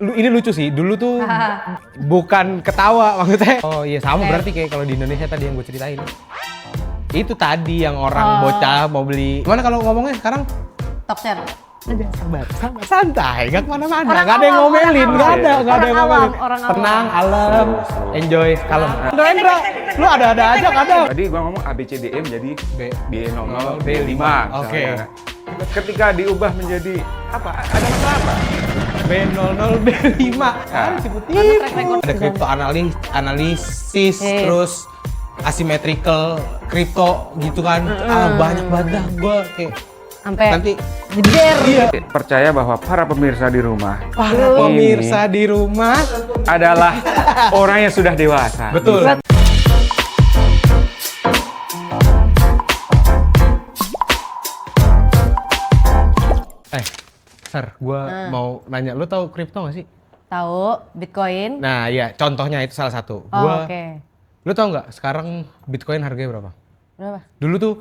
Ini lucu sih, dulu tuh bukan ketawa maksudnya. Oh iya sama berarti kayak kalau di Indonesia tadi yang gue ceritain. Itu tadi yang orang bocah mau beli. Gimana kalau ngomongnya sekarang? Talkshare. Sabar, santai, gak kemana-mana, gak ada yang ngomelin, gak ada yang ngomelin. Tenang, alam, enjoy, kalem. Indra, lu ada-ada aja kadang. Tadi gua ngomong ABCDM jadi B00, B5. Oke. Ketika diubah menjadi apa? Ada masalah apa? B00, B5. Kan sebutin. Ada crypto analisis, terus asymmetrical crypto gitu kan. Banyak banget dah gua kayak Sampai nanti jeder. iya. Percaya bahwa para pemirsa di rumah adalah orang yang sudah dewasa. Betul. Sar, gua mau nanya, lu tahu kripto gak sih? Tahu Bitcoin? Nah, ya contohnya itu salah satu. Oke. Lu tahu nggak sekarang Bitcoin harganya berapa? Berapa? Dulu tuh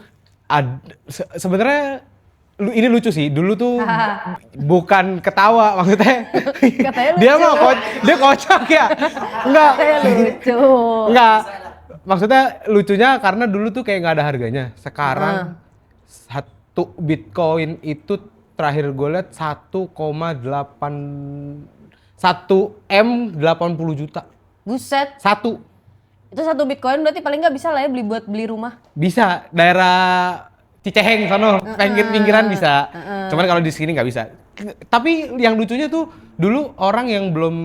sebenarnya ini lucu sih. Dulu tuh bukan ketawa maksudnya. Katanya lucu. Dia kocak ya. Enggak. Katanya lucu. Enggak. Maksudnya lucunya karena dulu tuh kayak nggak ada harganya. Sekarang satu Bitcoin itu terakhir gue lihat 1,8 1 M 80 juta. Buset. Satu. Itu satu Bitcoin berarti paling nggak bisa lah ya beli rumah. Bisa, daerah Ciceheng sono, pinggiran bisa. Cuman kalau di sini nggak bisa. Tapi yang lucunya tuh dulu orang yang belum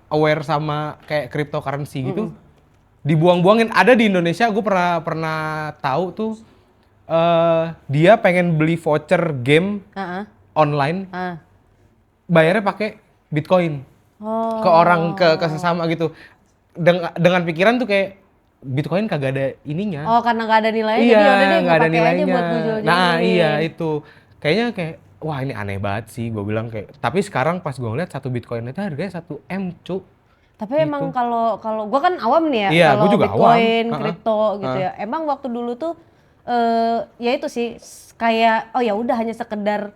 aware sama kayak cryptocurrency gitu, dibuang-buangin. Ada di Indonesia, gue pernah tahu tuh dia pengen beli voucher game online, bayarnya pakai Bitcoin ke orang ke sesama gitu. Dengan pikiran tuh kayak Bitcoin kagak ada ininya. Oh, karena nggak ada nilainya, Iya, jadi udah deh nggak ada pakai nilainya. aja buat bujul-julin. Nah iya itu, kayaknya kayak wah ini aneh banget sih, gue bilang kayak. Tapi sekarang pas gue ngeliat satu Bitcoin itu harganya 1 M cu. Tapi emang kalau gue kan awam nih ya, Iya, kalau gua juga Bitcoin, awam. kripto gitu ya. Emang waktu dulu tuh ya itu sih kayak oh ya udah hanya sekedar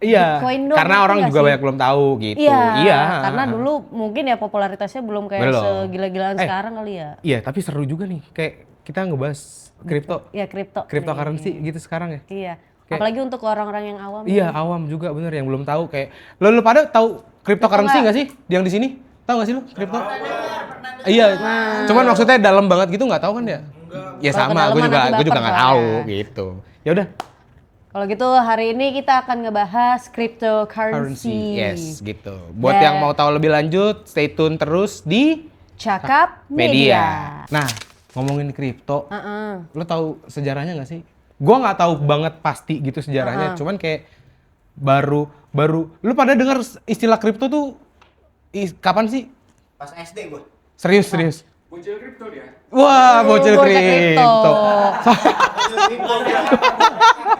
Iya, Bitcoin dong, karena ngerti orang nggak juga sih? banyak belum tahu gitu. Iya, karena dulu mungkin ya popularitasnya belum kayak Belum. segila-gilaan sekarang kali ya. Iya, tapi seru juga nih, kayak kita ngebahas kripto, Iya, kripto. cryptocurrency gitu sekarang ya. Iya. Kayak- Apalagi untuk orang-orang yang awam. Iya, awam juga bener yang belum tahu kayak. Lu pada tahu cryptocurrency nggak sih? Yang di sini? Tahu nggak sih lu kripto? Iya. Cuman maksudnya dalam banget gitu nggak tahu kan ya? Ya Kalau sama, gue kedalaman nanti juga baper nggak tahu soalnya. gitu. Ya udah. Kalau gitu hari ini kita akan ngebahas cryptocurrency. Yes, gitu. Buat yang mau tahu lebih lanjut, stay tune terus di Cakap Media. Nah, ngomongin kripto, lo tahu sejarahnya nggak sih? Gua nggak tahu banget pasti gitu sejarahnya, cuman kayak baru, lu pada dengar istilah kripto tuh kapan sih? Pas SD gue. Serius. Bocil kripto dia. Wah, bocil Bocil kripto.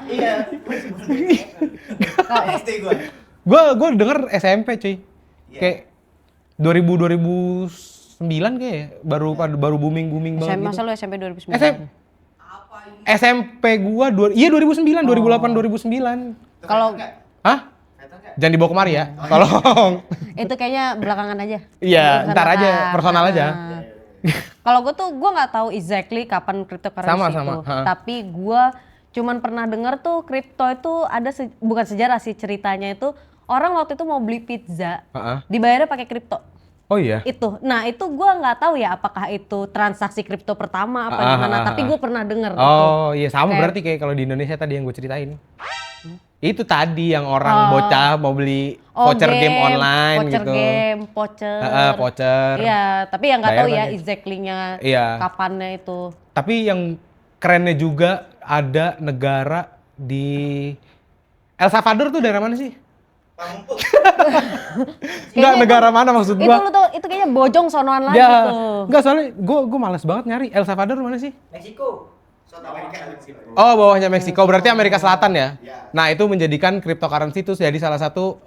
Iya. SD gue. Gua denger SMP cuy. Kayak 2009 kayak ya, baru booming banget gitu. Masa lu SMP 2009? SMP gua 2009, 2008, 2009. Kalau Hah? Jangan dibawa kemari ya, tolong. itu kayaknya belakangan aja. Iya, Urusan ntar aja, akar. personal aja. Kalau gue tuh gue nggak tahu exactly kapan cryptocurrency Sama. itu, Ha. tapi gue cuman pernah dengar tuh kripto itu ada bukan sejarah sih, ceritanya itu orang waktu itu mau beli pizza, dibayarnya pakai kripto. Oh iya. Itu, nah itu gue nggak tahu ya apakah itu transaksi kripto pertama apa gimana, tapi gue pernah dengar. Oh iya sama berarti kayak kalau di Indonesia tadi yang gue ceritain. Itu tadi yang orang bocah mau beli voucher game online voucher gitu. game, voucher. Voucher. Iya, tapi yang nggak Bayar tahu ya pakai. exactly-nya Iya. kapannya itu. Tapi yang kerennya juga ada negara di El Salvador tuh daerah mana sih? Pamumpuk. Enggak, negara mana maksud Itu gua? lu tuh, itu kayaknya bojong sonoan lagi Ya, tuh. enggak soalnya gua malas banget nyari El Salvador mana sih? Meksiko. South America. Oh, bawahnya Meksiko, berarti Amerika Selatan ya? Ya. Nah, itu menjadikan cryptocurrency itu jadi salah satu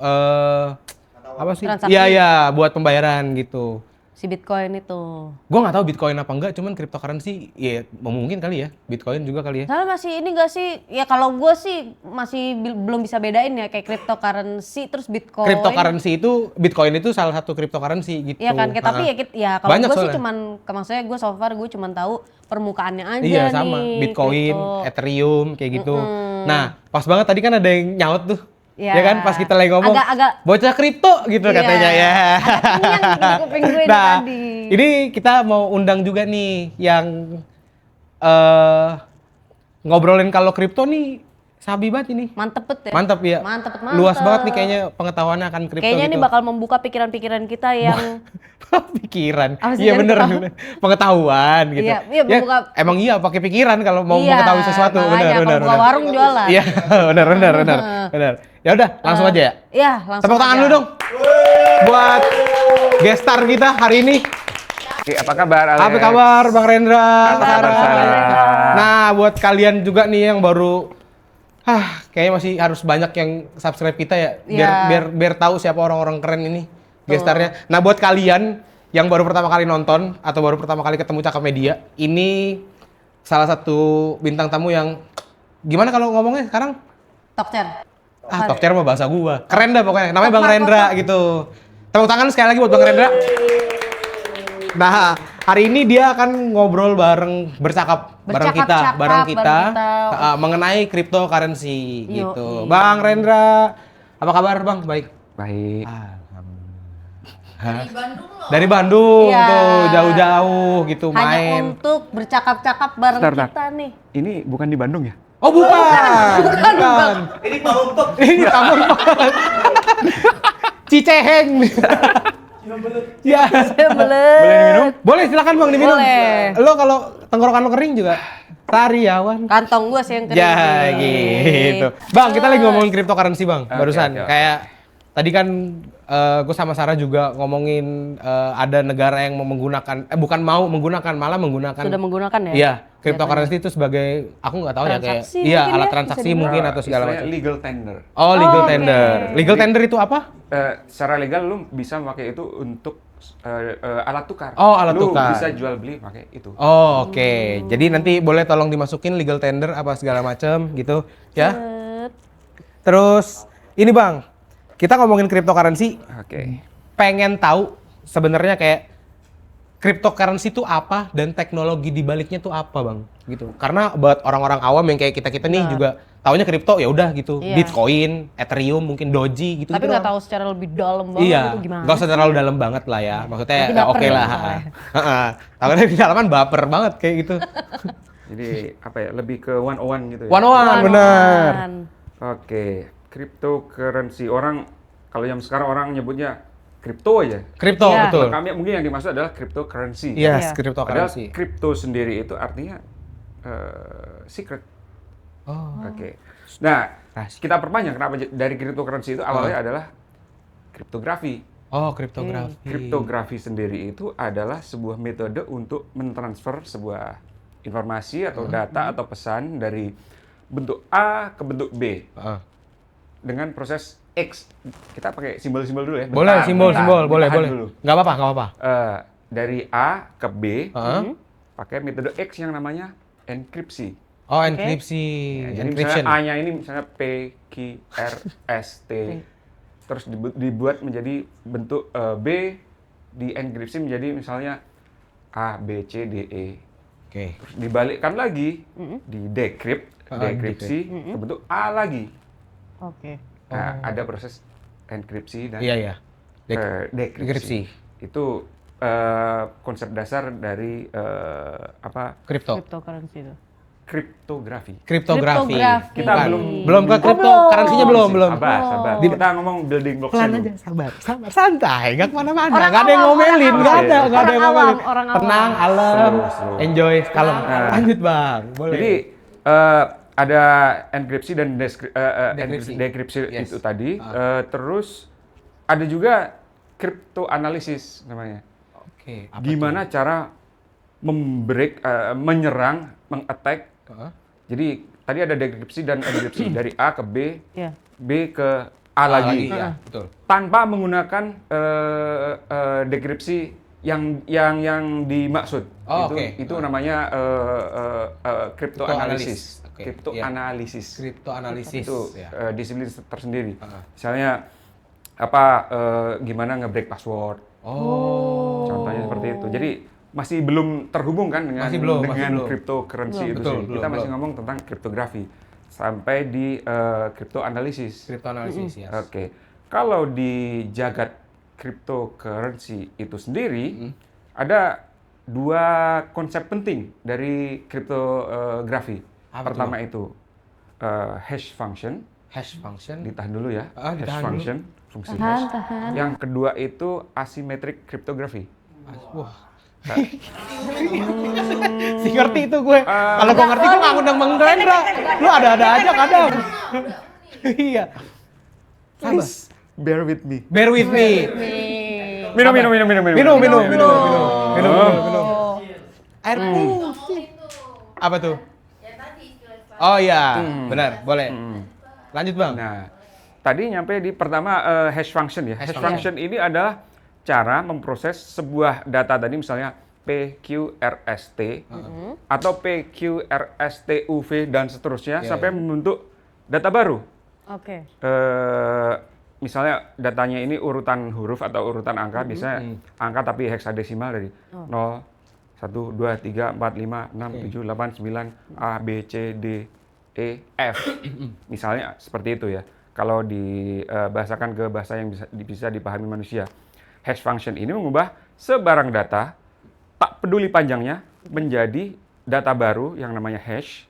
apa sih? Transaksi. Iya, buat pembayaran gitu. si Bitcoin itu. Gua nggak tahu Bitcoin apa enggak, cuman cryptocurrency ya mungkin kali ya. Bitcoin juga kali ya. Soalnya masih ini gak sih, ya kalau gue sih masih belum bisa bedain ya kayak cryptocurrency terus Bitcoin. Cryptocurrency itu Bitcoin itu salah satu cryptocurrency gitu. Iya kan, tapi ya kalau Banyak gue sih soalnya. cuman, maksudnya gue so far gue cuman tahu permukaannya aja Iya nih. sama, Bitcoin, kripto. Ethereum kayak gitu. Nah, pas banget tadi kan ada yang nyaut tuh. Ya. Ya kan pas kita lagi ngomong Agak- bocah kripto gitu Iya. katanya ya. Agak kenyang di kuping gue ini Nah, tadi. ini kita mau undang juga nih yang ngobrolin kalau kripto nih sabi banget ini. Mantep bet ya. Mantap ya. Mantep. Luas banget nih kayaknya pengetahuannya akan kripto Kayaknya gitu. ini bakal membuka pikiran-pikiran kita yang pikiran. Apa sih, Iya jadi bener, ketawa? bener. Pengetahuan gitu. Iya, iya, Ya, membuka- emang iya pakai pikiran kalau mau Iya, mengetahui sesuatu. makanya kalau buka warung jualan. Iya, benar. Ya udah, langsung aja ya. Iya, langsung Tepuk tangan aja. lu dong. Buat guest star kita hari ini. Oke, apa kabar Alex? Apa kabar Bang Rendra? Apa kabar, Sarah? Nah, buat kalian juga nih yang baru kayaknya masih harus banyak yang subscribe kita ya, Iya. biar tahu siapa orang-orang keren ini gestarnya. Nah, buat kalian yang baru pertama kali nonton atau baru pertama kali ketemu Cakap Media, ini salah satu bintang tamu yang gimana kalau ngomongnya sekarang? Tokcer. Tokcer mah bahasa gua. Keren dah pokoknya. Namanya Bang Rendra gitu. Tepuk tangan sekali lagi buat Bang Rendra. Nah, hari ini dia akan ngobrol bercakap bareng kita bareng kita. mengenai cryptocurrency gitu. Yoi. Bang Rendra, apa kabar Bang? Baik. Baik. Dari Bandung Iya. tuh jauh-jauh gitu Hanya main. untuk bercakap-cakap bareng Bentar. kita nih. Ini bukan di Bandung ya? Oh bukan. Bukan. Ini Pamumpuk. Ini tamu Ciceheng. Ya. Boleh minum? Boleh silakan Bang diminum. Boleh. Lo kalau tenggorokan lo kering juga Sariawan. Kantong gua sih yang kering. Ya nih. gitu. Bang, kita lagi ngomongin cryptocurrency Bang, barusan. oke. Kayak tadi kan gue sama Sarah juga ngomongin ada negara yang mau menggunakan, bukan mau menggunakan, malah menggunakan. Sudah menggunakan ya? Iya, cryptocurrency itu sebagai, aku nggak tahu ya kayak, Transaksi iya mungkin alat ya, transaksi bisa mungkin Nah, atau segala istilahnya macam. legal tender. Oh, legal oke. tender. Legal tender itu apa? Secara legal lu bisa pakai itu untuk alat tukar. Oh, alat lu tukar. bisa jual beli pakai itu. Oh, oke. Jadi nanti boleh tolong dimasukin legal tender apa segala macam gitu, ya. Set. Terus ini Bang, kita ngomongin cryptocurrency, Oke. pengen tahu sebenarnya kayak cryptocurrency itu apa dan teknologi di baliknya tuh apa Bang? Gitu. Karena buat orang-orang awam yang kayak kita-kita nih juga taunya kripto ya udah gitu. Iya. Bitcoin, Ethereum, mungkin Doji gitu. Tapi nggak tahu secara lebih dalam banget Iya, itu gimana. nggak usah terlalu dalam banget lah ya. Maksudnya Nanti ya baper oke ya lah. misalnya. Heeh. Takutnya di dalaman baper banget kayak gitu. Jadi apa ya? Lebih ke one gitu ya. One bener. Oke. Cryptocurrency orang kalau yang sekarang orang nyebutnya kripto aja. Kripto Iya. betul. Kami mungkin yang dimaksud adalah cryptocurrency. Yes, Iya. Padahal cryptocurrency. kripto sendiri itu artinya secret. Oh. Oke. Nah, Rahasia. kita perpanjang kenapa dari cryptocurrency itu awalnya adalah kriptografi. Oh, kriptografi. Kriptografi sendiri itu adalah sebuah metode untuk mentransfer sebuah informasi atau data atau pesan dari bentuk A ke bentuk B Heeh. dengan proses X. Kita pakai simbol-simbol dulu ya. Boleh, simbol-simbol, boleh, Tahan boleh. dulu. Nggak apa-apa, nggak apa-apa. Dari A ke B Heeh. pakai metode X yang namanya enkripsi. Oh, enkripsi. Ya, jadi Encryption. misalnya A-nya ini misalnya P, Q, R, S, T. Terus dibuat menjadi bentuk B, di enkripsi menjadi misalnya A, B, C, D, E. Oke. Terus dibalikkan lagi, di decrypt, Ah, dekripsi ke bentuk A lagi. Oke. Nah, ada proses enkripsi dan Iya, iya. dekripsi. Dekripsi. Itu konsep dasar dari Kripto. Cryptocurrency itu. kriptografi. Kriptografi. Kita Bukan. belum belum ke kripto, currency-nya belum. Sabar. Kita ngomong building blocks Pelan dulu. aja, sabar, santai, nggak kemana-mana, Orang nggak ada yang awam, ngomelin, orang nggak awam. ada yang Orang ngomelin. awam, orang awam. Tenang, alam, Slow. enjoy, kalem. Nah. Lanjut Bang, boleh. Jadi ada enkripsi dan Dekripsi. dekripsi Yes. itu tadi. Terus ada juga cryptanalysis namanya. Oke, apa Gimana cara menyerang, mengattack. tuh? Heeh. Jadi tadi ada dekripsi dan enkripsi dari A ke B, Iya. B ke A lagi. ya, betul. Tanpa menggunakan dekripsi yang dimaksud. Oh, itu namanya crypto analysis. Oke, Crypto iya. analysis. Crypto analisis. Itu Ya. disiplin tersendiri. Misalnya apa gimana nge-break password. Oh. Contohnya seperti itu. Jadi masih belum terhubung kan dengan Masih belum. cryptocurrency itu Betul, sih. belum, Kita masih belum. ngomong tentang kriptografi sampai di crypto analysis. Crypto analisis, yes. Oke. Kalau di jagat cryptocurrency itu sendiri ada dua konsep penting dari kriptografi. Apa Pertama itu hash function. Hash function. Ditahan dulu ya. Ah, Hash ditahan dulu. function, fungsi Tahan, hash. tahan. Yang kedua itu asymmetric cryptography. Wah. Si ngerti itu gue. Kalau gue ngerti gue nggak ngundang Bang Rendra. Lu ada-ada aja kadang. Iya. Please bear with me. Bear with me. Minum. Air putih. Apa tuh? Oh iya, benar, boleh. Lanjut Bang. Nah, tadi nyampe di pertama hash function ya. Hash function ini adalah cara memproses sebuah data tadi misalnya PQRST atau PQRSTUV dan seterusnya sampai membentuk data baru. Oke. Misalnya datanya ini urutan huruf atau urutan angka, biasanya angka tapi heksadesimal dari 0, 1, 2, 3, 4, 5, 6, 7, 8, 9, A, B, C, D, E, F. Misalnya seperti itu ya. Kalau dibahasakan ke bahasa yang bisa dipahami manusia. Hash function ini mengubah sebarang data, tak peduli panjangnya, menjadi data baru yang namanya hash,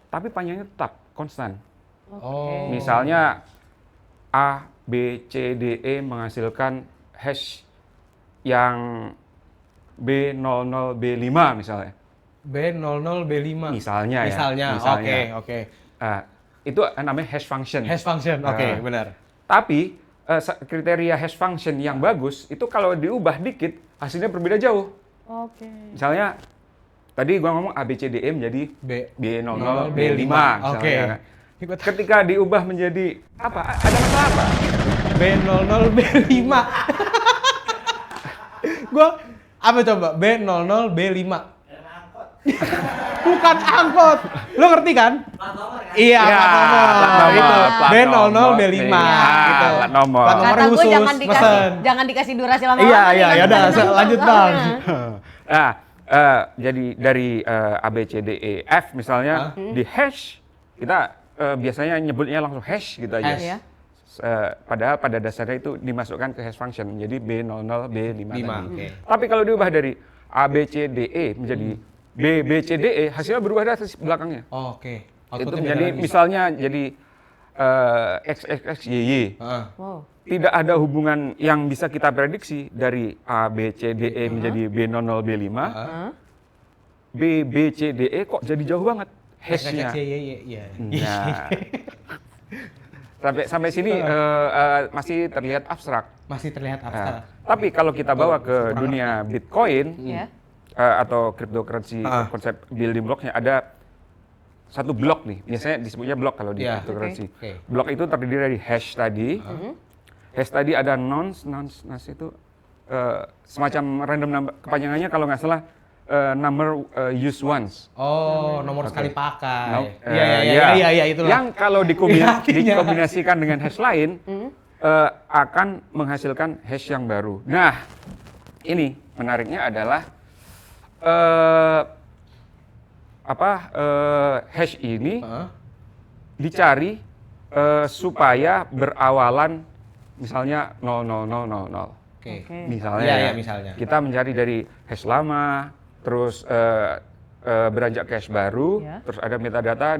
tapi panjangnya tetap konstan. Oh. Misalnya A, B, C, D, E menghasilkan hash yang B00, B5 misalnya. B00, B5. Misalnya ya. Misalnya. Oke. Itu namanya hash function. Hash function, oke, benar. Tapi kriteria hash function yang bagus itu kalau diubah dikit hasilnya berbeda jauh. Oke. Misalnya tadi gua ngomong A, B, C, D, E menjadi B00, B5 Oke. misalnya. Ketika diubah menjadi apa? Ada masalah apa? B00, B5. Gua apa coba? B00, B5. Bukan angkot. Lo ngerti kan? Plat nomor kan? Iya, Ya, plat nomor. plat nomor, Itu. plat B00, nomor. B5 Iya, gitu. plat nomor. Plat nomor Kata gue khusus, jangan dikasih durasi lama-lama. Iya, nih, iya, kan ya udah, kita lanjut, nunggu Bang. soalnya. Nah, jadi dari A, B, C, D, E, F misalnya di hash kita biasanya nyebutnya langsung hash gitu aja. Hash. Ya. Padahal pada dasarnya itu dimasukkan ke hash function menjadi B00, B5 5, tadi. oke. Tapi kalau diubah dari A, B, C, D, E menjadi B, B, C, D, E hasilnya berubah dari belakangnya. Oke. Itu Outputnya menjadi beda lagi. misalnya jadi X, X, X, Y, Y. Heeh. Wow. Tidak ada hubungan yang bisa kita prediksi dari A, B, C, D, E menjadi B00, B5. B, B, C, D, E kok jadi jauh banget hash-nya. Iya. Nah, sampai sini masih terlihat abstrak. Masih terlihat Nah, abstrak. tapi kalau kita bawa ke dunia Bitcoin Ya. atau cryptocurrency, konsep building blocknya ada satu blok nih. Biasanya disebutnya blok kalau di Iya. cryptocurrency. Oke. Blok itu terdiri dari hash tadi. Hash tadi ada nonce itu semacam random number. Kepanjangannya kalau nggak salah number used once. Oh, nomor sekali pakai. Iya, Iya, itulah. Yang kalau Artinya. dikombinasikan dengan hash lain akan menghasilkan hash yang baru. Nah, ini menariknya adalah hash ini dicari supaya berawalan misalnya 00000. Oke. Misalnya, Iya, misalnya. kita mencari dari hash lama, terus beranjak ke hash baru, Ya. terus ada metadata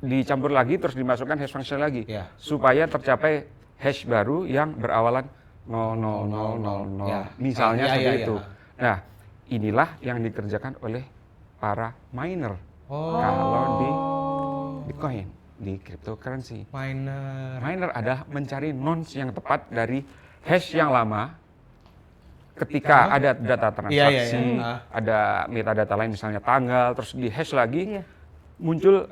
dicampur lagi, terus dimasukkan hash function lagi, Ya. supaya tercapai hash baru yang berawalan 00000. Ya. Misalnya Iya, seperti iya, itu. iya. Nah, inilah yang dikerjakan oleh para miner Oh. kalau di Bitcoin, di cryptocurrency. Miner. Miner adalah mencari nonce yang tepat dari hash yang lama. Ketika ada data transaksi, iya. ada metadata lain misalnya tanggal, terus di hash lagi, Iya. muncul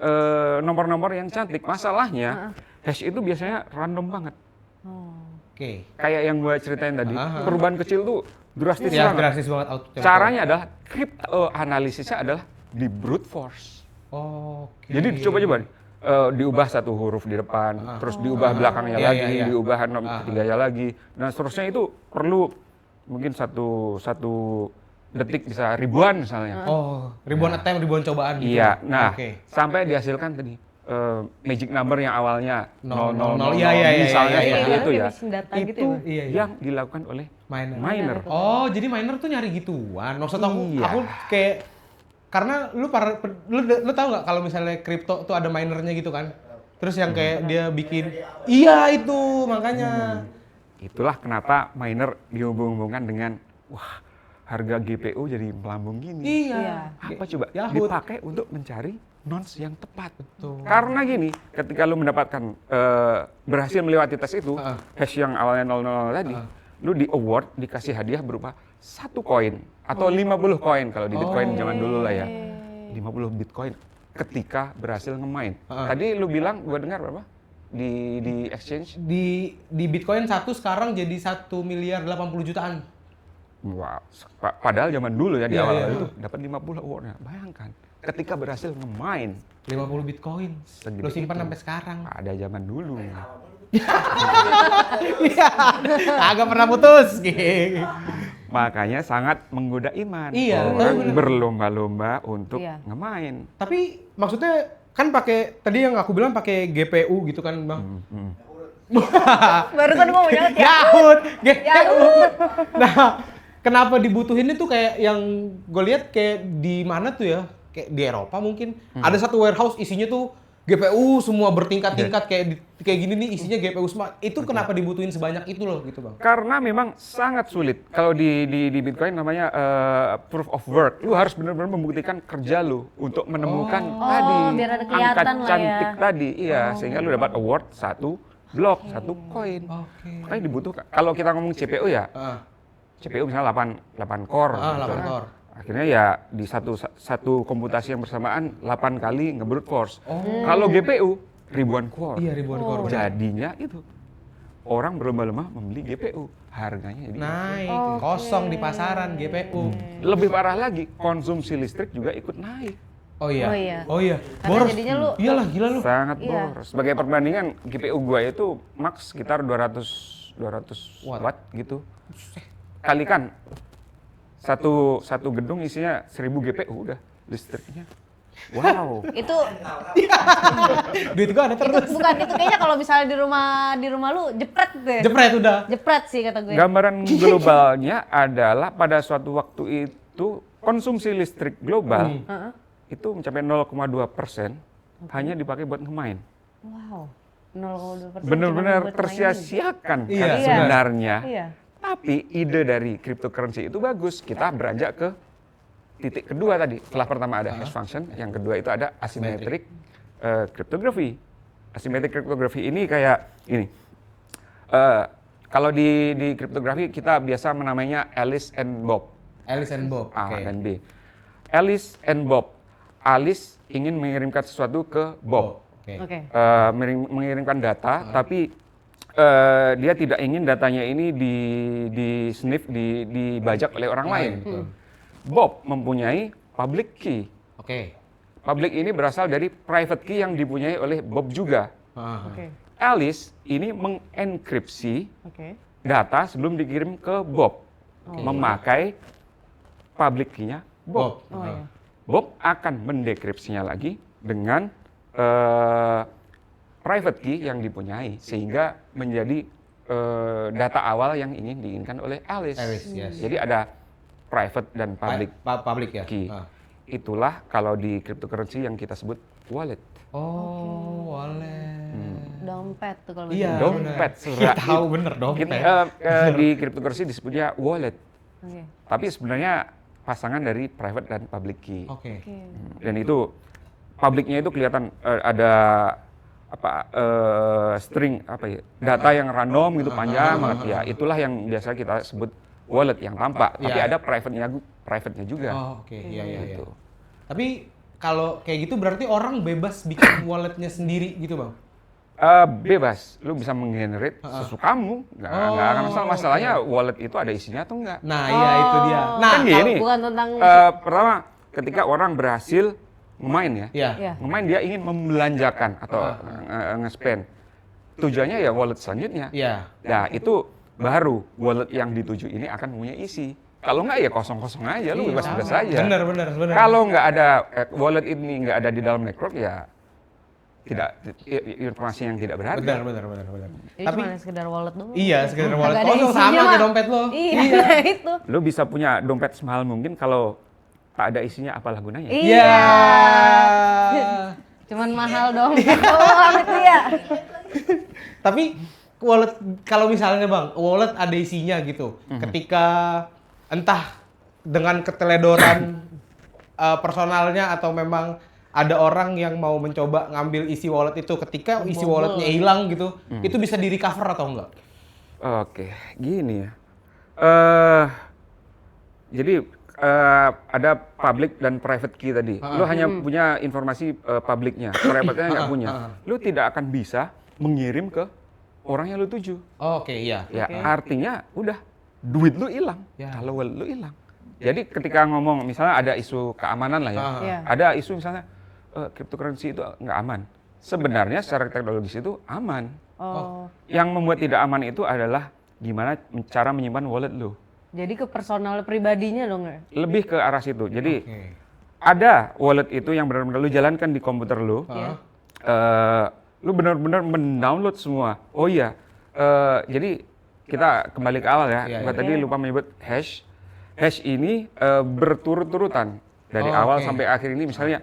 nomor-nomor yang cantik. Masalahnya, hash itu biasanya random banget. Oh. Oke. Oke. Kayak yang gue ceritain tadi, perubahan kecil tuh drastis Ya, banget. drastis banget auto. Caranya adalah crypto analisisnya adalah di brute force. Oke. Jadi coba-coba nih, diubah satu huruf di depan, terus diubah belakangnya Iya, lagi, iya. diubah ketiganya lagi. Nah seterusnya itu perlu mungkin satu detik bisa ribuan misalnya. Oh, ribuan attempt, ribuan cobaan gitu. Iya, nah Oke. sampai dihasilkan tadi magic number yang awalnya 000 Iya, misalnya iya, seperti iya. itu ya. Bikin data gitu Itu ya, Bang? iya, iya. Yang dilakukan oleh Miner. miner. Oh, jadi miner tuh nyari gituan. Maksud Iya. aku kayak karena lu tahu nggak kalau misalnya kripto tuh ada minernya gitu kan? Terus yang kayak dia bikin, iya itu makanya. Itulah kenapa miner dihubung-hubungkan dengan wah harga GPU jadi melambung gini. Iya. Apa coba? Yahoo. Dipakai untuk mencari nonce yang tepat. Betul. Karena gini, ketika lu mendapatkan berhasil melewati tes itu, hash yang awalnya 00 tadi, lu di award dikasih hadiah berupa 1 koin atau 50 koin kalau di Bitcoin zaman dulu lah ya. 50 Bitcoin ketika berhasil ngemain. Tadi lu bilang gua dengar berapa? Di exchange? Di Bitcoin satu sekarang jadi 1 miliar 80 jutaan. Wow. Padahal zaman dulu ya di Iya, awal-awal iya. itu dapat 50 awardnya. Bayangkan, ketika berhasil ngemain 50 Bitcoin. Segede Lu simpan itu. sampai sekarang. Pada zaman dulu. Iya. Agak pernah putus. Makanya sangat menggoda iman. Iya, Orang benar. berlomba-lomba untuk Iya. ngemain. Tapi maksudnya kan pakai tadi yang aku bilang pakai GPU gitu kan, Bang. Barusan mau nyaut ya. Yahut, GPU. Nah, kenapa dibutuhin itu kayak yang gue lihat kayak di mana tuh ya? Kayak di Eropa mungkin. Ada satu warehouse isinya tuh GPU semua bertingkat-tingkat kayak gini nih isinya GPU semua. Itu kenapa dibutuhin sebanyak itu loh gitu, Bang? Karena memang sangat sulit. Kalau di Bitcoin namanya proof of work. Lu harus benar-benar membuktikan kerja lu untuk menemukan tadi biar ada angka kelihatan lah ya. cantik tadi. Iya, sehingga lu dapat award 1 blok, 1 koin. Oke. Makanya dibutuhkan. Kalau kita ngomong CPU ya, CPU misalnya 8 core. gitu. 8 core. Akhirnya ya di satu komputasi yang bersamaan 8 kali nge-brute force. Kalau GPU ribuan core. Iya, ribuan core. benar. Jadinya itu orang berlomba-lomba membeli GPU, harganya jadi Naik, kosong di pasaran GPU. lebih parah lagi, konsumsi listrik juga ikut naik. Oh iya. Oh iya. Oh iya. Karena jadinya lu Iyalah, gila lu. Sangat Iya. boros. Sebagai perbandingan, GPU gua itu max sekitar 200 watt gitu. Kalikan satu gedung isinya 1000 GPU udah listriknya. Wow. itu Duit gua ada terus. bukan itu kayaknya kalau misalnya di rumah lu jepret deh. Jepret udah. Jepret sih kata gue. Gambaran globalnya adalah pada suatu waktu itu konsumsi listrik global itu mencapai 0,2% hanya dipakai buat ngemain. Wow. 0,2%. Benar-benar cuma buat tersia-siakan Iya. kan Iya. sebenarnya. Iya. Tapi ide dari cryptocurrency itu bagus. Kita beranjak ke titik kedua tadi. Setelah pertama ada hash function, yang kedua itu ada asymmetric cryptography. Asymmetric cryptography ini kayak ini. Kalau di cryptography kita biasa menamainya Alice and Bob. Alice and Bob. A Oke. dan B. Alice and Bob. Alice ingin mengirimkan sesuatu ke Bob. Oke. Oke. Mengirimkan data, tapi dia tidak ingin datanya ini di sniff, dibajak oleh orang lain. Bob mempunyai public key. Oke. Public ini berasal dari private key yang dipunyai oleh Bob juga. Oke. Alice ini mengenkripsi Oke. data sebelum dikirim ke Bob, memakai public key-nya Bob. Oh iya. Bob akan mendekripsinya lagi dengan private key yang dipunyai, sehingga menjadi data awal yang diinginkan oleh Alice. Alice, yes. Jadi ada private dan public Public ya. key. Itulah kalau di cryptocurrency yang kita sebut wallet. Oh, wallet. Dompet tuh kalau Iya. bahasa Dompet, bener. surat. Kita tahu bener dompet. Di cryptocurrency disebutnya wallet. Oke. Tapi sebenarnya pasangan dari private dan public key. Oke. Oke. Dan itu publiknya itu kelihatan ada string data yang random gitu panjang banget ya. Itulah yang biasa kita sebut wallet yang tampak. Tapi Iya. ada private-nya juga. Oh, oke. Iya, iya, iya. Gitu. Tapi kalau kayak gitu berarti orang bebas bikin walletnya sendiri gitu, Bang? Bebas, lu bisa menggenerate sesukamu, nggak akan masalah. Masalahnya wallet itu ada isinya atau enggak. Nah, iya itu dia. Nah, Kan gini, bukan tentang pertama ketika orang berhasil ngemain ya, Iya. ngemain dia ingin membelanjakan atau nge-spend. Tujuannya ya wallet selanjutnya. Iya. Nah, itu baru wallet yang dituju ini akan punya isi. Kalau nggak ya kosong-kosong aja, lu bebas-bebas aja. Bener. Kalau nggak ada wallet ini nggak ada di dalam network ya tidak informasi yang tidak berharga. Bener. Jadi Tapi cuma sekedar wallet doang. iya, sekedar wallet. Kagak ada Oh, isinya, sama Mak. kayak dompet lo. Iya, itu. Lu bisa punya dompet semahal mungkin kalau tak ada isinya apalah gunanya. Iya. Cuman mahal dong. Doang itu ya. Tapi wallet kalau misalnya Bang, wallet ada isinya gitu. Ketika entah dengan keteledoran personalnya atau memang ada orang yang mau mencoba ngambil isi wallet itu, ketika isi walletnya hilang gitu, itu bisa di recover atau enggak? Oke, gini ya. Jadi ada public dan private key tadi. Lu hanya punya informasi publiknya, private-nya nggak punya. Lu tidak akan bisa mengirim ke orang yang lu tuju. Oke, iya. Ya, artinya udah duit lu hilang. Ya. Kalau wallet lu hilang. Jadi ketika ngomong misalnya ada isu keamanan lah ya. Iya. Ada isu misalnya cryptocurrency itu nggak aman. Sebenarnya secara teknologis itu aman. Oh. Yang membuat tidak aman itu adalah gimana cara menyimpan wallet lu. Jadi ke personal pribadinya dong ya? Lebih ke arah situ. Jadi Oke. ada wallet itu yang benar-benar lu jalankan di komputer lu. Iya. Lu benar-benar mendownload semua. Oh iya. Jadi kita kembali ke awal ya. Iya, Gua iya. tadi lupa menyebut hash. Hash ini berturut-turutan dari Oh, awal oke. sampai akhir ini. Misalnya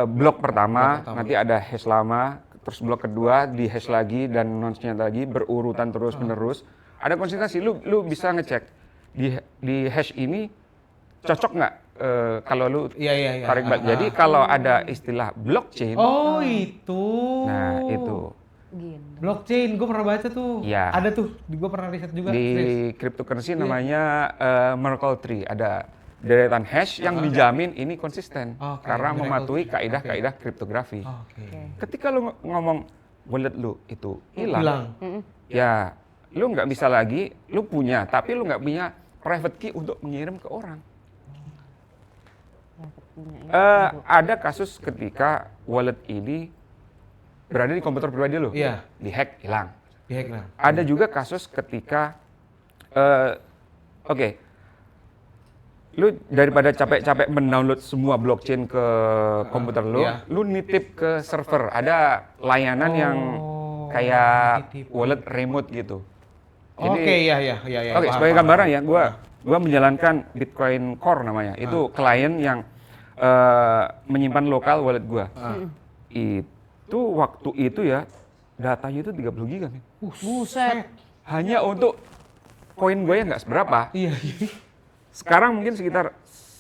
blok pertama, nanti ada hash lama, terus blok kedua di hash lagi dan nonce-nya lagi berurutan terus menerus. Ada konsistensi. Lu bisa ngecek di hash ini cocok nggak kalau lu Iya. tarik balik. Jadi kalau ada istilah blockchain, Oh, itu. nah itu Gini. Blockchain, gue pernah baca tuh. Iya. Ada tuh, gue pernah riset juga. di Serius. cryptocurrency namanya Merkle tree. Ada deretan hash yang dijamin ini konsisten Oke, karena Merkle mematuhi tree. kaidah-kaidah kriptografi. Oke. Ketika lu ngomong wallet lu itu hilang, Hilang. ya lu nggak bisa lagi, lu punya tapi lu nggak punya private key untuk mengirim ke orang. Ada kasus ketika wallet ini berada di komputer pribadi lu, Iya. dihack hilang. Dihack lah. Ada juga kasus ketika, oke, lu daripada capek-capek mendownload semua blockchain ke komputer lu, iya. lu nitip ke server. Ada layanan yang kayak nitip. wallet remote gitu. Oke, iya. Oke, paham, sebagai paham. gambaran ya, gua menjalankan Bitcoin Core namanya. Itu klien yang menyimpan lokal wallet gua. Itu waktu itu ya datanya itu 30 giga. Men. Buset. Hanya untuk koin gue yang nggak seberapa. Iya. Sekarang mungkin sekitar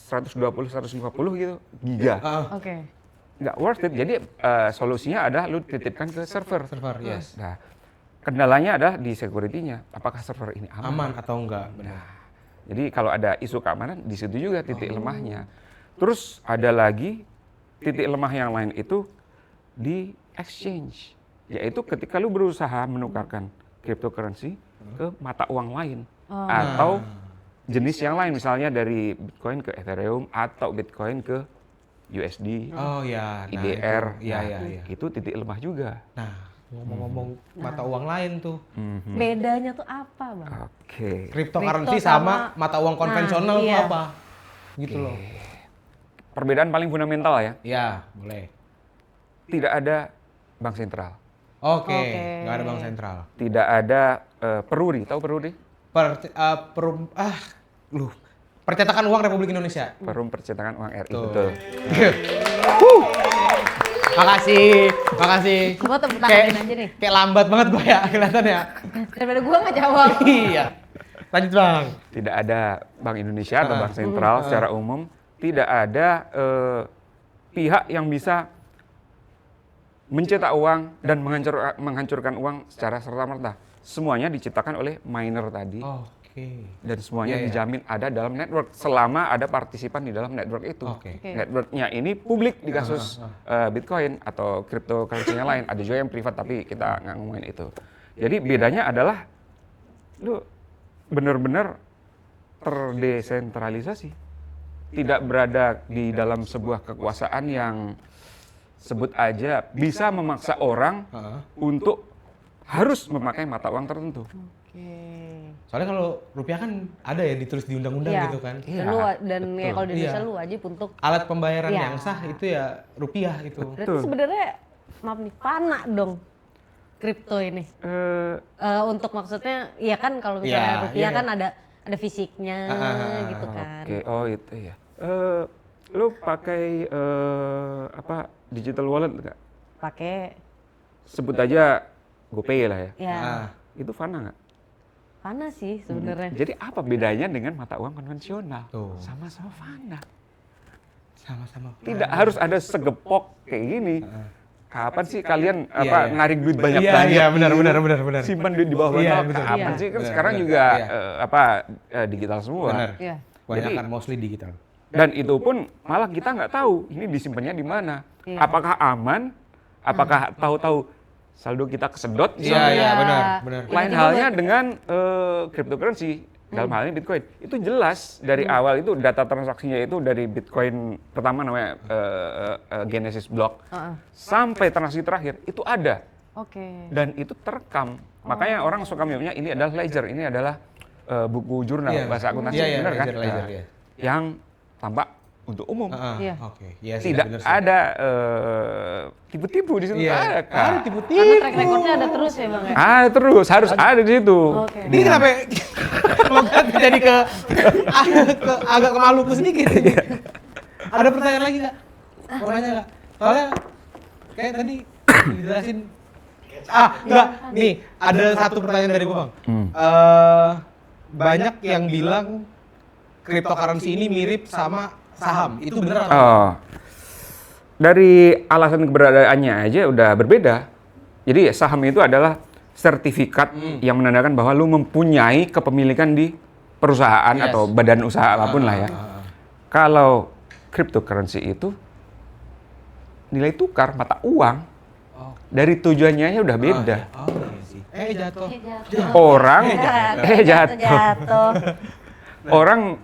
120-150 gitu giga. Oke. Nggak worth it. Jadi solusinya adalah lu titipkan ke server. Server, yes. Nah, kendalanya adalah di security-nya. Apakah server ini aman? Aman atau enggak? Benar. Jadi kalau ada isu keamanan, di situ juga titik lemahnya. Terus ada lagi titik lemah yang lain itu di exchange. Yaitu ketika lu berusaha menukarkan cryptocurrency ke mata uang lain. Atau jenis yang lain, misalnya dari Bitcoin ke Ethereum atau Bitcoin ke USD, Oh ya. IDR. Iya. Itu titik lemah juga. Nah, ngomong-ngomong mata uang lain tuh. Bedanya tuh apa, Bang? Oke. Cryptocurrency Crypto sama sama- mata uang konvensional tuh iya. apa? Gitu loh. Perbedaan paling fundamental ya, Ya, boleh. tidak ada bank sentral. Oke, Oke. nggak ada bank sentral. Tidak ada peruri, tahu peruri? Percetakan uang Republik Indonesia. Perum Percetakan Uang RI, Tuh. betul. Makasih. Gua tepuk tanganin aja nih. Kayak lambat banget gue ya kelihatannya. Daripada gua nggak jawab. Iya. Lanjut Bang. Tidak ada Bank Indonesia atau bank sentral secara umum. Tidak ada pihak yang bisa mencetak uang dan menghancurkan uang secara serta-merta. Semuanya diciptakan oleh miner tadi. Oke. Oke. Dan semuanya Iya, iya. dijamin ada dalam network selama ada partisipan di dalam network itu. Oke. Networknya ini publik di kasus Bitcoin atau cryptocurrency yang lain. Ada juga yang privat tapi kita nggak ngomongin itu. Jadi bedanya adalah lu benar-benar terdesentralisasi. Tidak berada di dalam sebuah kekuasaan yang sebut aja bisa memaksa orang untuk harus memakai mata uang tertentu. Soalnya kalau rupiah kan ada ya ditulis di undang-undang Iya. gitu kan. Dan ya kalau di Indonesia Iya. lu wajib untuk Alat pembayaran Iya. yang sah itu ya rupiah itu. berarti sebenarnya maaf nih pana dong kripto ini. Untuk maksudnya ya kan kalau misalnya Iya, rupiah iya. kan ada fisiknya gitu kan. Oke, oh itu ya. Lu pakai digital wallet nggak? Pakai Sebut aja GoPay lah ya. ya Itu Fana nggak? pana sih sebenarnya. Jadi apa bedanya dengan mata uang konvensional? Tuh. Sama-sama Fana. Sama-sama. Tidak harus ada segepok kayak gini. Kapan sih kalian Iya. narik duit banyak Iya, banget? iya, benar. Simpan duit di bawah Iya, bantal. betul. Kapan Iya. sih? Kan Benar, sekarang benar. juga Iya. digital semua. Benar. Iya. Banyak Jadi- kan mostly digital. Dan itu pun malah kita nggak tahu ini disimpannya di mana. Iya. Apakah aman? Apakah tahu-tahu saldo kita kesedot? Iya, iya, benar, benar. Lain halnya dengan cryptocurrency, dalam hal ini Bitcoin. Itu jelas dari awal itu data transaksinya itu dari Bitcoin pertama namanya Genesis block sampai transaksi terakhir itu ada Oke. dan itu terekam. Makanya orang suka menyebutnya ini adalah ledger, ini adalah buku jurnal Iya. bahasa akuntansi, Iya, iya, benar kan? ledger, Nah, iya. yang tampak untuk umum. Iya. Oke. Iya sih, Tidak benar sih. ada tipu-tipu di situ. Iya. Ada, Kak. Ada tipu-tipu. Karena track recordnya ada terus ya bang ya. Ada terus, harus ada di situ. Oke. Ini kenapa lompat jadi ke agak ke Maluku sedikit. Ada pertanyaan lagi nggak? Mau nanya nggak? Soalnya kayak tadi dijelasin. Enggak. Nih, ada satu pertanyaan dari gua, Bang. Banyak yang bilang cryptocurrency ini mirip sama saham. Itu benar apa? Oh. Dari alasan keberadaannya aja udah berbeda. Jadi saham itu adalah sertifikat yang menandakan bahwa lu mempunyai kepemilikan di perusahaan Yes. atau badan usaha apapun lah ya. Kalau cryptocurrency itu nilai tukar mata uang dari tujuannya aja udah beda. Oh, iya sih. Jatuh. Orang jatuh. Jatuh. Orang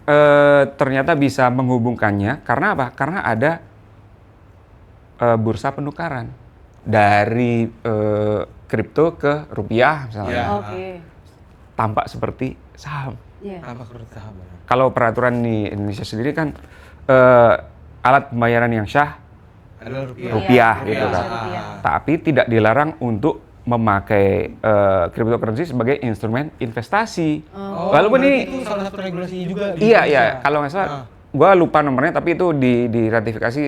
ternyata bisa menghubungkannya karena apa? Karena ada bursa penukaran dari kripto ke rupiah misalnya. Iya. Oke. Tampak seperti saham. Iya. Apa seperti saham? Kalau peraturan di Indonesia sendiri kan alat pembayaran yang syah Adalah rupiah. rupiah Iya, gitu kan. rupiah. Tapi tidak dilarang untuk memakai cryptocurrency sebagai instrumen investasi. Walaupun berarti ini itu salah satu regulasinya juga. di iya, Indonesia. kalau nggak salah, gua lupa nomornya, tapi itu diratifikasi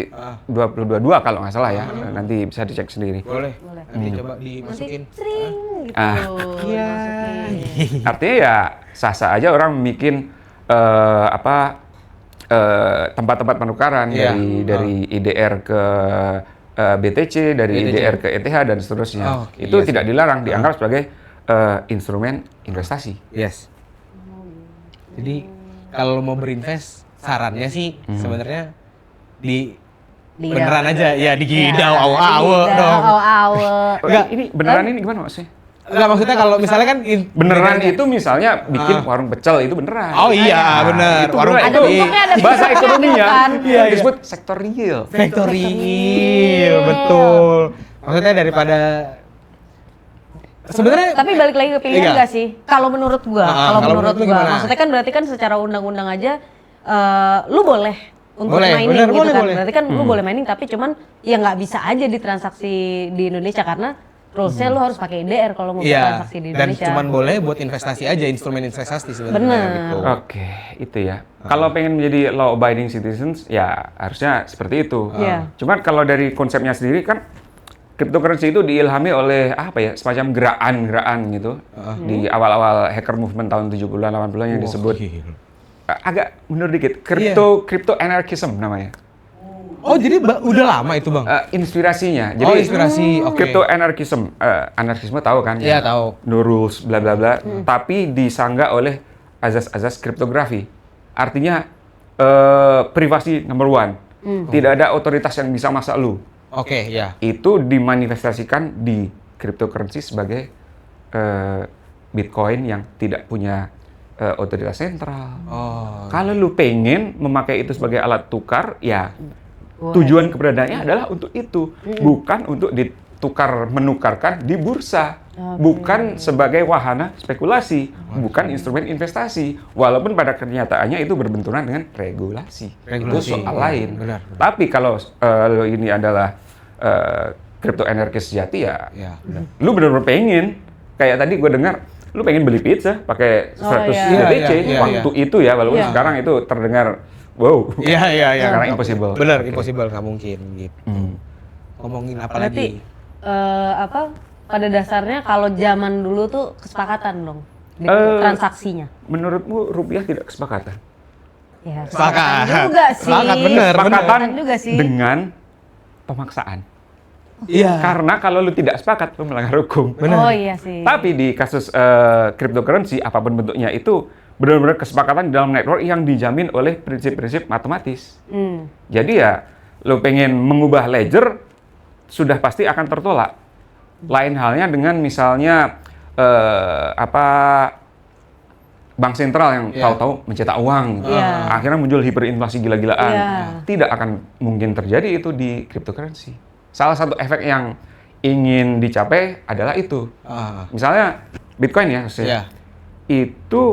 2022 kalau nggak salah ya. Nanti bisa dicek sendiri. Boleh. Boleh. Nanti coba Nanti dimasukin. sering gitu. Iya. Masukin. Artinya ya sah-sah aja orang bikin tempat-tempat penukaran Iya. dari IDR ke BTC, dari BTC. IDR ke ETH dan seterusnya. Oh, oke, Itu iya tidak sih. dilarang, dianggap sebagai instrumen investasi. Yes. Jadi kalau mau berinvest, sarannya sih sebenarnya di Di beneran dalam. aja, ya di Iya, gidau awe-awe di dong. awe-awe. Enggak. Ini beneran ini gimana maksudnya? Enggak, maksudnya kalau misalnya kan Beneran bedanya- itu misalnya bikin warung pecel itu beneran. Oh iya, Nah, bener. Itu Warung beneran. Ada Itu bentuknya, ada bahasa bentuknya, ekonominya kan? Iya, iya. disebut sektor real. factory real, betul. Maksudnya daripada sebenarnya Tapi balik lagi ke pilihan Iya. nggak sih? Kalau menurut gua, kalau kalau menurut menurut lu gua, gimana? maksudnya kan berarti kan secara undang-undang aja, lu boleh untuk Boleh, mining bener, gitu boleh, kan. boleh. Berarti kan lu boleh mining, tapi cuman ya nggak bisa aja ditransaksi di Indonesia karena rulesnya lu harus pakai IDR kalau mau iya, transaksi di dan Indonesia. cuman boleh buat investasi aja, instrumen investasi sebenarnya. Bener. Gitu. Oke, itu ya. Kalau pengen menjadi law abiding citizens, ya harusnya seperti itu. Iya. Cuman kalau dari konsepnya sendiri kan, cryptocurrency itu diilhami oleh apa ya, semacam gerakan-gerakan gitu. Di awal-awal hacker movement tahun 70-an, 80-an yang disebut agak mundur dikit, crypto anarchism namanya. Oh, jadi udah lama itu, Bang? Inspirasinya. Oh, inspirasi, oke. Crypto anarchism, anarkisme tahu kan? Iya, tahu. No rules, bla bla bla. Tapi disanggah oleh azas-azas kriptografi. Artinya privasi number one. Tidak ada otoritas yang bisa masak lu. Oke, ya. Itu dimanifestasikan di cryptocurrency sebagai Bitcoin yang tidak punya otoritas sentral. Oh. Kalau lu pengen memakai itu sebagai alat tukar, ya tujuan keberadaannya adalah untuk itu, bukan untuk menukarkan di bursa, bukan sebagai wahana spekulasi, bukan instrumen investasi. Walaupun pada kenyataannya itu berbenturan dengan regulasi. Itu soal lain. Benar. Tapi kalau ini adalah kripto anarkis sejati, ya benar. lu benar-benar pengen, kayak tadi gue dengar, lu pengen beli pizza pakai 100 BTC waktu itu ya, walaupun sekarang itu terdengar wow. Iya. Sekarang impossible. Benar, impossible, nggak mungkin gitu. Ngomongin apa Berarti lagi? pada dasarnya kalau zaman dulu tuh kesepakatan dong di transaksinya. Menurutmu rupiah tidak kesepakatan? Ya, Sepakat. juga sih. Sepakat, bener. Kesepakatan juga sih. dengan pemaksaan. Iya. Karena kalau lu tidak sepakat, lu melanggar hukum. Oh iya sih. Tapi di kasus cryptocurrency, apapun bentuknya itu, benar-benar kesepakatan di dalam network yang dijamin oleh prinsip-prinsip matematis. Jadi ya, lu pengen mengubah ledger, sudah pasti akan tertolak. Lain halnya dengan misalnya bank sentral yang tahu-tahu mencetak uang, akhirnya muncul hiperinflasi gila-gilaan. Tidak akan mungkin terjadi itu di cryptocurrency. Salah satu efek yang ingin dicapai adalah itu. Misalnya Bitcoin ya, itu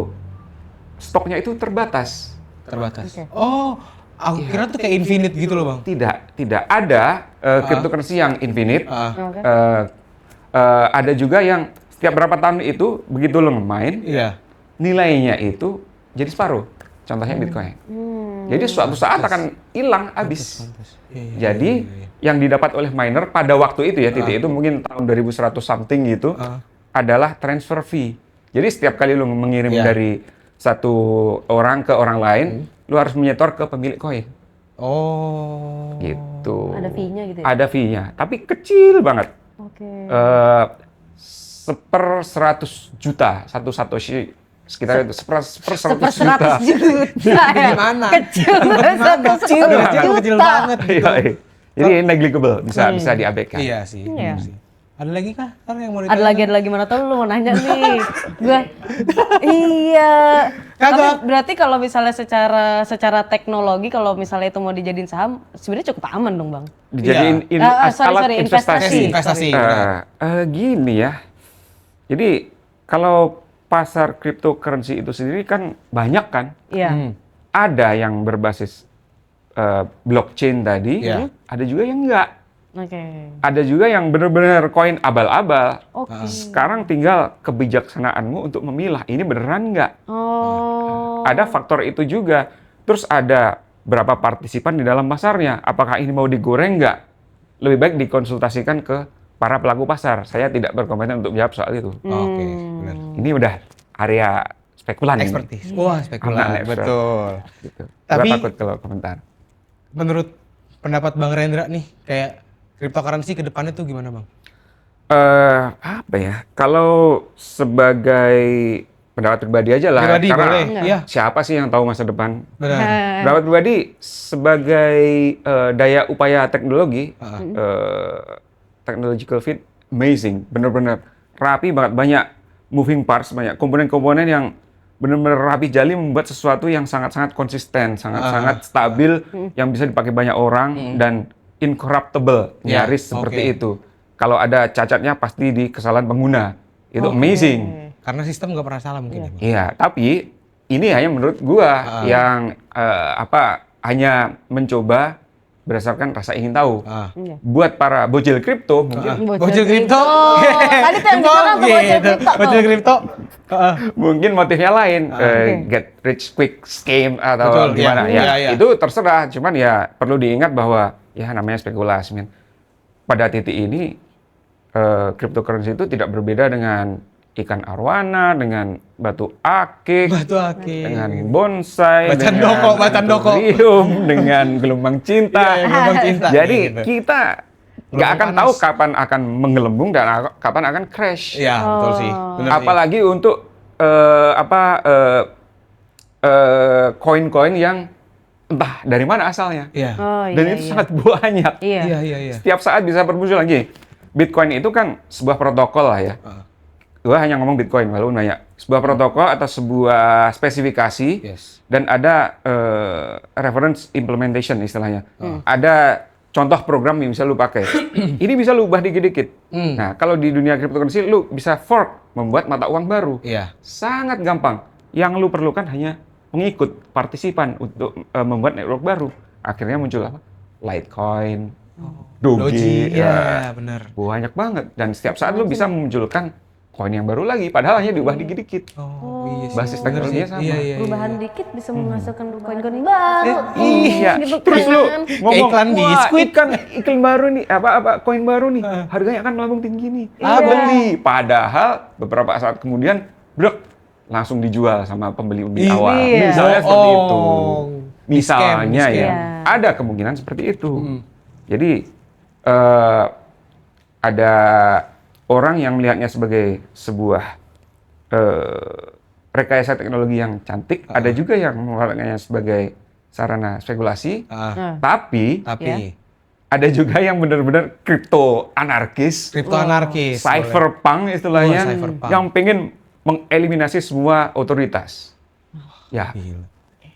stoknya itu terbatas. Oh, aku kira tuh kayak infinite gitu loh, Bang. Tidak ada cryptocurrency yang infinite. Ada juga yang setiap berapa tahun itu begitu lo ngemain, nilainya itu jadi separuh. Contohnya Bitcoin. Jadi suatu saat akan hilang, habis. Jadi yang didapat oleh miner pada waktu itu ya, titik itu mungkin tahun 2100 something gitu, adalah transfer fee. Jadi setiap kali lo mengirim dari satu orang ke orang lain, lu harus menyetor ke pemilik koin. Oh. Gitu. Ada fee-nya gitu ya? Ada fee-nya, tapi kecil banget. Oke. 1/100 juta, satu satoshi sekitar itu 1/100 juta. 100 juta ya? Gimana? Kecil banget, Kecil banget. Iya, iya. Jadi negligible, bisa diabaikan. Iya sih. Iya. Ada lagi kah? Yang mau Ada lagi mana tahu lu mau nanya nih. Gua iya. Tapi berarti kalau misalnya secara teknologi kalau misalnya itu mau dijadiin saham sebenarnya cukup aman dong, Bang. Dijadiin alat investasi. Gini ya. Jadi kalau pasar cryptocurrency itu sendiri kan banyak kan? Iya. Ada yang berbasis blockchain tadi, ada juga yang enggak. Oke. Ada juga yang benar-benar koin abal-abal. Oke. Sekarang tinggal kebijaksanaanmu untuk memilah ini beneran nggak. Oh. Ada faktor itu juga. Terus ada berapa partisipan di dalam pasarnya. Apakah ini mau digoreng nggak? Lebih baik dikonsultasikan ke para pelaku pasar. Saya tidak berkompeten untuk jawab soal itu. Oke, benar. Ini udah area spekulan. Expertise. Wah, spekulan. Betul. Gitu. Tapi Gua takut kalau komentar. Menurut pendapat Bang Rendra nih, kayak cryptocurrency ke depannya tuh gimana, Bang? Apa ya? Kalau sebagai pendapat pribadi aja lah. Pribadi karena boleh. Iya. siapa sih yang tahu masa depan? Benar. Pendapat pribadi sebagai daya upaya teknologi, technological fit amazing, bener-bener rapi banget, banyak moving parts, banyak komponen-komponen yang benar-benar rapi jali membuat sesuatu yang sangat-sangat konsisten, sangat-sangat stabil, yang bisa dipakai banyak orang dan incorruptible, nyaris seperti itu. Kalau ada cacatnya pasti di kesalahan pengguna. Itu amazing. Karena sistem nggak pernah salah mungkin ya, Bang? Iya, tapi ini hanya menurut gua yang hanya mencoba berdasarkan rasa ingin tahu. Buat para bocil kripto mungkin Bocil kripto. Tadi tuh yang bicara tuh bocil kripto. Bocil kripto. mungkin motifnya lain, get rich quick scheme atau gimana ya. Itu terserah, cuman ya perlu diingat bahwa ya namanya spekulasi, men. Pada titik ini cryptocurrency itu tidak berbeda dengan ikan arwana, dengan batu akik, dengan bonsai, Bacan doko. dengan gelombang cinta. Jadi gitu. kita nggak akan tahu kapan akan menggelembung dan kapan akan crash. Iya, betul sih. Bener Apalagi untuk koin-koin yang entah dari mana asalnya. Iya. Oh Dan iya, itu iya. sangat banyak. Iya. Iya. Setiap saat bisa bermuncul lagi. Bitcoin itu kan sebuah protokol lah ya. Gue hanya ngomong Bitcoin, lalu nanya sebuah protokol atau sebuah spesifikasi Yes. dan ada reference implementation istilahnya. Ada contoh program yang bisa lu pakai. Ini bisa lu ubah dikit-dikit. Nah, kalau di dunia cryptocurrency lu bisa fork, membuat mata uang baru. Iya. Sangat gampang. Yang lu perlukan hanya pengikut, partisipan untuk membuat network baru. Akhirnya muncul apa? Litecoin, Doge, ya benar. banyak banget. Dan setiap saat lu bisa memunculkan koin yang baru lagi, padahal hanya diubah dikit-dikit. Oh, iya sih. Basis teknologinya sama. Iya. Perubahan dikit bisa menghasilkan koin-koin baru. Iya, Gitu terus kan. lu ngomong, iklan wah, biskuit." iklan baru nih, apa koin baru nih, harganya akan melambung tinggi nih. Iya. Beli. Padahal beberapa saat kemudian, brek, langsung dijual sama pembeli-pembeli Iya. awal. Iya. Misalnya seperti itu. Bohong. Misalnya Di-scam. ya, Iya. ada kemungkinan seperti itu. Jadi ada orang yang melihatnya sebagai sebuah rekayasa teknologi yang cantik, ada juga yang melihatnya sebagai sarana spekulasi, tapi Tapi ada juga yang benar-benar kripto anarkis, kripto anarkis. cypherpunk istilahnya, Oh, cypherpunk. yang pengen mengeliminasi semua otoritas. Ya, Gila.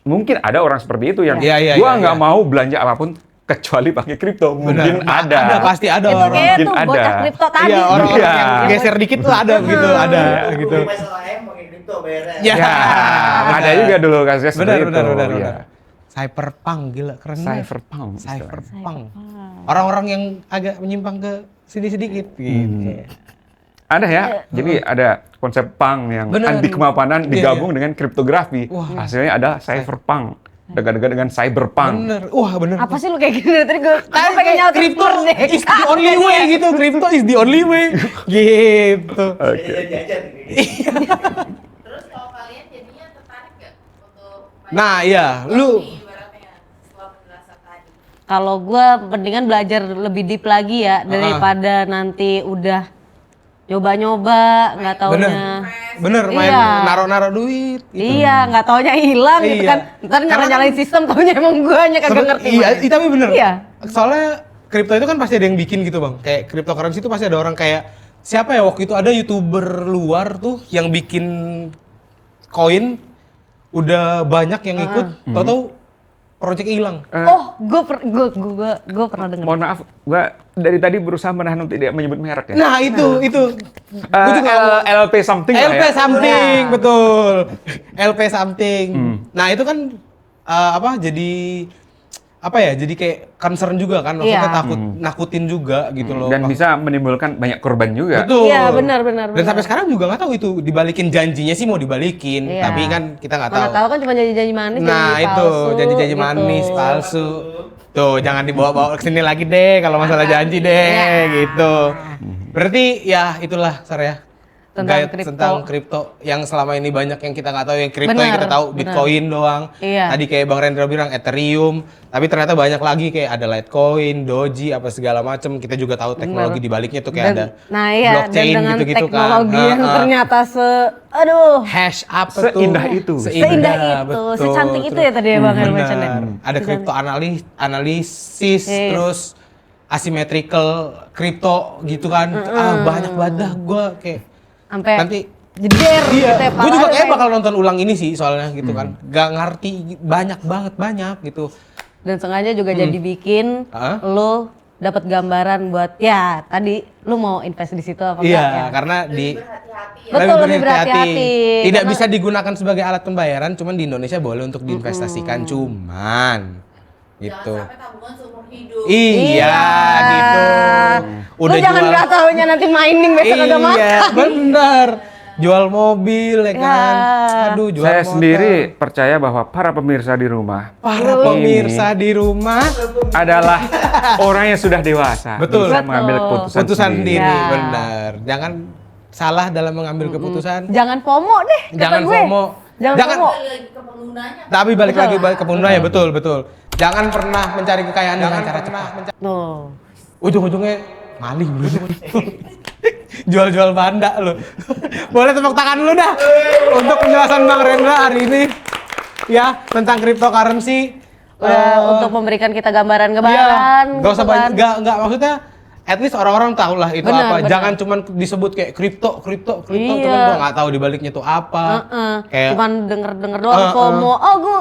mungkin ada orang seperti itu yang Iya, gua iya, nggak iya. mau belanja apapun kecuali pakai kripto. Mungkin Benar. ada. Pasti ada Itu orang. kayaknya Mungkin tuh ada. bocah kripto tadi. Iya, orang-orang Iya. yang geser dikit tuh ada gitu, ada gitu. Beli peso ayam pakai kripto bayarnya. Ya. Ya, ada benar. juga dulu kasusnya seperti itu. Benar. Ya. Cypherpunk, gila keren banget. Cypherpunk. istilahnya. Cypherpunk. Orang-orang yang agak menyimpang ke sini sedikit gitu. Ada ya, jadi ada konsep punk yang Benar. anti kemapanan Iya, digabung dengan kriptografi. Wah. Hasilnya ada cypherpunk. Dekat-dekat dengan cyberpunk. Bener. Wah, bener. Apa sih lu kayak gini dari tadi gue pengen nyautin Crypto merdeka. is the only way gitu. Crypto is the only way. Gitu. Jajan-jajan. Terus kalau kalian jadinya tertarik nggak untuk Nah, iya, lu ibaratnya setelah penjelasan tadi? Kalau gue mendingan belajar lebih deep lagi ya daripada nanti udah nyoba-nyoba nggak taunya. bener main Iya. naro-naro duit. Gitu. Iya, nggak taunya hilang gitu Iya. kan. Ntar Karena nyalain sistem taunya emang guanya kagak ngerti. Iya, main. tapi bener. Iya. Soalnya kripto itu kan pasti ada yang bikin gitu, Bang. Kayak cryptocurrency itu pasti ada orang kayak siapa ya waktu itu ada YouTuber luar tuh yang bikin koin udah banyak yang ikut, tahu-tahu proyeknya hilang. Oh, gue pernah dengar. Mohon maaf, gua dari tadi berusaha menahan untuk tidak menyebut merek ya. Nah, itu. Gua juga ngomong. LP something lah LP ya. something, betul. LP something. Nah, itu kan jadi kayak concern juga kan, maksudnya Iya. nakutin juga gitu loh. Dan bisa menimbulkan banyak korban juga. Betul. Iya, benar. Dan sampai sekarang juga nggak tahu itu dibalikin janjinya sih mau dibalikin, Iya. tapi kan kita nggak tahu. Mana tahu kan cuma janji-janji manis, Nah, janji itu palsu, janji-janji gitu. manis palsu. Tuh, jangan dibawa-bawa ke sini lagi deh kalau masalah janji deh Iya. gitu. Berarti ya itulah Sar ya. Tentang Guide kripto. tentang kripto yang selama ini banyak yang kita nggak tahu, yang kripto yang Benar, kita tahu benar. Bitcoin doang. Iya. Tadi kayak Bang Rendra bilang Ethereum, tapi ternyata banyak lagi kayak ada Litecoin, Doji apa segala macam. Kita juga tahu teknologi di baliknya tuh kayak ada Nah iya, dan blockchain dengan gitu-gitu kan. teknologi yang Ha-ha. ternyata aduh, Hash apa tuh? Seindah itu. seindah itu, secantik itu ya tadi ya Bang Heru Benar. mention ya. Ada crypto analisis, Yes. terus asymmetrical crypto gitu kan. Banyak banget dah gue kayak Sampai nanti jeder gitu ya, gue juga padahal kayak bakal nonton ulang ini sih soalnya gitu kan. Gak ngerti banyak gitu. dan sengaja juga jadi bikin Hah? lo dapat gambaran buat ya tadi lu mau invest di situ apa Iya, enggak ya. karena di Hati-hati ya. Betul, lebih berhati-hati. Tidak Karena- bisa digunakan sebagai alat pembayaran, cuman di Indonesia boleh untuk diinvestasikan, cuman gitu. Jangan sampai tabungan seumur hidup. Iya, gitu. Lu jangan nggak taunya nanti mining besok kagak makan. Iya, bener. Jual mobil ya kan. Ya. Aduh, jual Saya motor. sendiri percaya bahwa para pemirsa di rumah Para pemirsa di rumah adalah orang yang sudah dewasa. Betul. Bisa Betul. mengambil keputusan, keputusan sendiri, Ya. benar. Jangan salah dalam mengambil keputusan. Jangan FOMO deh kata Jangan gue. FOMO. Jangan Jangan- FOMO. Balik lagi ke penggunanya. Tapi balik Betul. lagi ke penggunanya, betul. Jangan pernah mencari kekayaan dengan cara cepat. Tuh. Ujung-ujungnya maling lu. Jual-jual banda lu. Boleh tepuk tangan lu dah untuk penjelasan Bang Rendra hari ini. ya tentang cryptocurrency. Untuk memberikan kita gambaran-gambaran. Iya, nggak usah gitu kan. nggak maksudnya. At least orang-orang tahu lah itu Benar, apa. benar. Jangan cuman disebut kayak kripto, Iya. cuman gua nggak tahu dibaliknya tuh apa. Kayak Cuman denger-denger doang FOMO. Oh, gua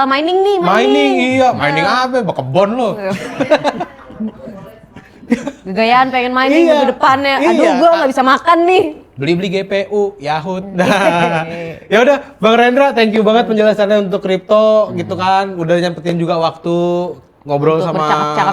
mining nih, mining, iya, mining apa? Kebon lo. Gayaan pengen mining Iya. minggu depannya. Aduh, Iya. gua nggak bisa makan nih. Beli GPU, Yahoo. Nah, ya udah, Bang Rendra, thank you banget penjelasannya untuk kripto gitu kan. Udah nyempetin juga waktu ngobrol Untuk sama bercakap-cakap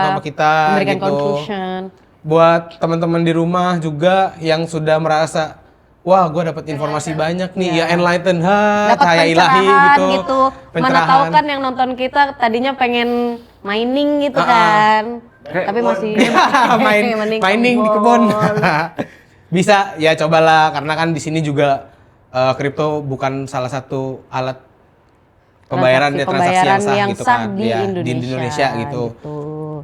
sama kita memberikan gitu. conclusion. Buat teman-teman di rumah juga yang sudah merasa wah, gue dapat informasi banyak nih, ya enlighten heart, Dapat cahaya ilahi pencerahan gitu. gitu. Mana tahu kan yang nonton kita tadinya pengen mining gitu kan. Tapi masih mining di kebun. Bisa ya cobalah karena kan di sini juga kripto bukan salah satu alat pembayaran transaksi yang sah gitu kan di ya, Indonesia, di Indonesia gitu.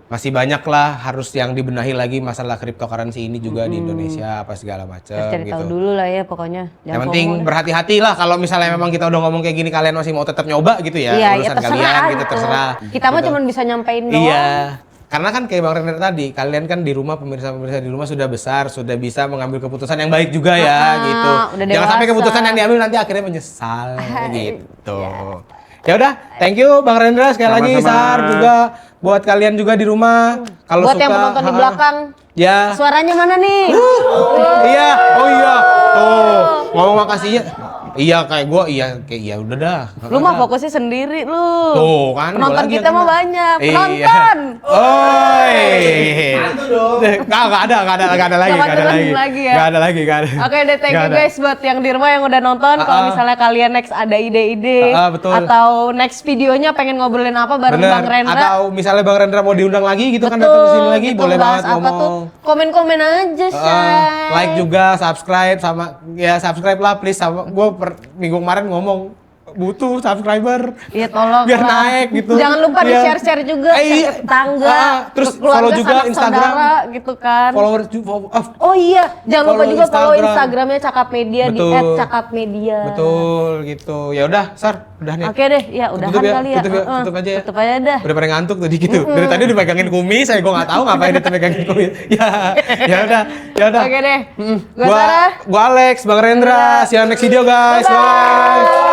Masih banyak lah harus yang dibenahi lagi masalah cryptocurrency ini juga di Indonesia apa segala macam Cari gitu. tahu dulu lah ya pokoknya. Yang penting berhati-hati lah kalau misalnya memang kita udah ngomong kayak gini kalian masih mau tetap nyoba gitu ya, iya, urusan terserah kalian gitu gitu. terserah. Kita mah Gitu. cuma bisa nyampein doang. Iya. Karena kan kayak Bang Renner tadi, kalian kan di rumah pemirsa-pemirsa di rumah sudah besar, sudah bisa mengambil keputusan yang baik juga ya gitu. udah Jangan sampai dewasa. keputusan yang diambil nanti akhirnya menyesal gitu. Ya udah, thank you Bang Rendra sekali lagi, Sama-sama. Sar juga buat kalian juga di rumah. Kalau Buat yang menonton di belakang, ya. suaranya mana nih? Iya, oh iya. Tuh, ngomong makasihnya. Iya kayak gua kayak iya udah dah. Lu mah fokusnya sendiri lu. Tuh kan. gua Penonton lagi kita yang mah kena. banyak. Iya. Penonton. Oi. Itu dong. Nggak ada lagi. Nggak lagi ya? Nggak ada lagi. Oke deh, thank Nggak you ada. guys buat yang di rumah yang udah nonton. Kalau misalnya kalian next ada ide-ide Betul. atau next videonya pengen ngobrolin apa bareng Bener. Bang Rendra. Atau misalnya Bang Rendra mau diundang lagi gitu kan datang ke sini lagi gitu, boleh bahas banget apa tuh? ngomong. Komen-komen aja, Shay. Like juga, subscribe sama ya subscribe lah please sama gua minggu kemarin ngomong butuh subscriber. Iya tolong biar lah. naik gitu. Jangan lupa di Iya. share-share juga, share iya. ke tetangga, Terus ke keluarga, follow juga sanak Instagram. saudara, gitu kan. Follower juga. Oh iya, jangan lupa Follow juga follow Instagram. Instagramnya Cakap Media di Betul. @cakapmedia. Betul gitu. Ya udah, Sar, udah nih. Oke deh, ya udahan Tutup ya, kali ya. tutup aja ya. Tutup aja dah. Udah pada ngantuk tadi gitu. Dari tadi udah pegangin kumis, gue nggak tahu ngapain dia pegangin kumis. Ya udah. Oke deh. Gua Sarah. Gua Alex, Bang Rendra. See you next video guys. Bye-bye. Bye.